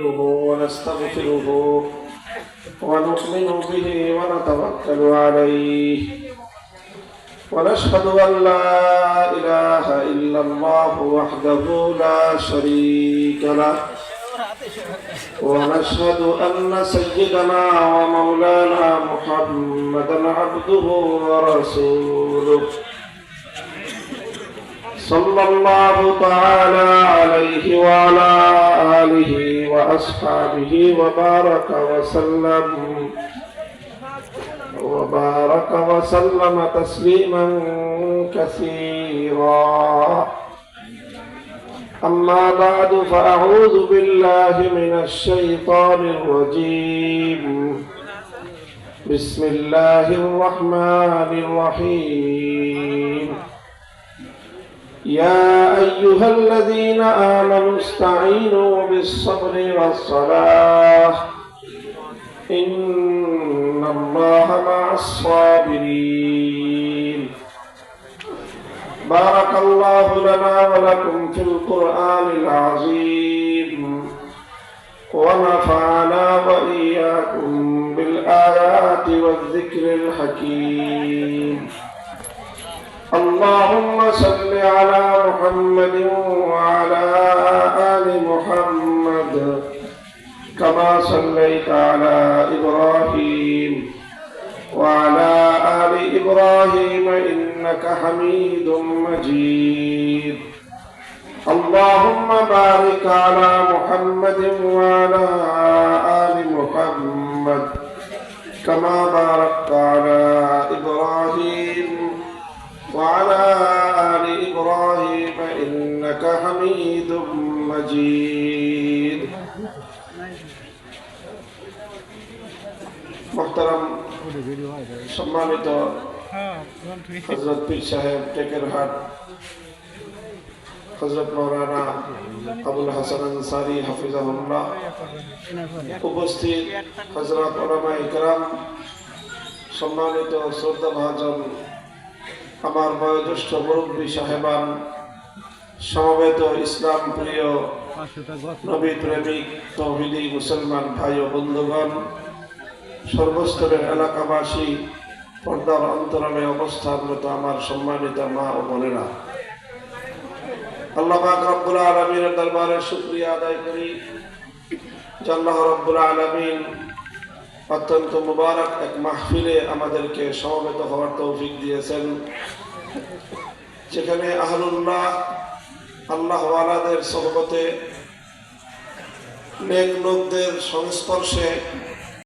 نستعينه ونستغفره ونؤمن به ونتوكل عليه ونشهد أن لا إله إلا الله وحده لا شريك له ونشهد أن سيدنا ومولانا محمدا عبده ورسوله صلى الله تعالى عليه وعلى آله وأصحابه وبارك وسلم تسليما كثيرا. أما بعد فأعوذ بالله من الشيطان الرجيم. بسم الله الرحمن الرحيم. يا أيها الذين آمنوا استعينوا بالصبر والصلاة إن الله مع الصابرين. بارك الله لنا ولكم في القرآن العظيم ونفعنا وإياكم بالآيات والذكر الحكيم. اللهم صل على محمد وعلى آل محمد كما صليت على إبراهيم وعلى آل إبراهيم إنك حميد مجيد. اللهم بارك على محمد وعلى آل محمد كما باركت على إبراهيم وعلى آل إبراهيم إنك حميد مجيد. محترم সম্মানিত হযরত পীর সাহেব টেকেরহাট হযরত মাওলানা আবুল হাসান আনসারী হাফিজাহুল্লাহ, উপস্থিত হযরত উলামায়ে কেরাম, সম্মানিত শ্রদ্ধাভাজন আমার বয়োজ্যেষ্ঠ মুরব্বী সাহেবান, সমবেত ইসলাম প্রিয় নবী প্রেমিক তৌহিদি মুসলমান ভাই ও বন্ধুগণ, সর্বস্তরের এলাকাবাসী, পর্দার অন্তরালে অবস্থানরত আমার সম্মানিত মা ও বোনেরা, আল্লাহ পাক রব্বুল আলামিনের দরবারে শুকরিয়া আদায় করি যে আল্লাহ রব্বুল আলামিন অত্যন্ত মুবারক এক মাহফিলে আমাদেরকে সমবেত হওয়ার তৌফিক দিয়েছেন, যেখানে আহলুল্লাহ আল্লাহ ওয়ালাদের সোহবতে নেক লোকদের সংস্পর্শে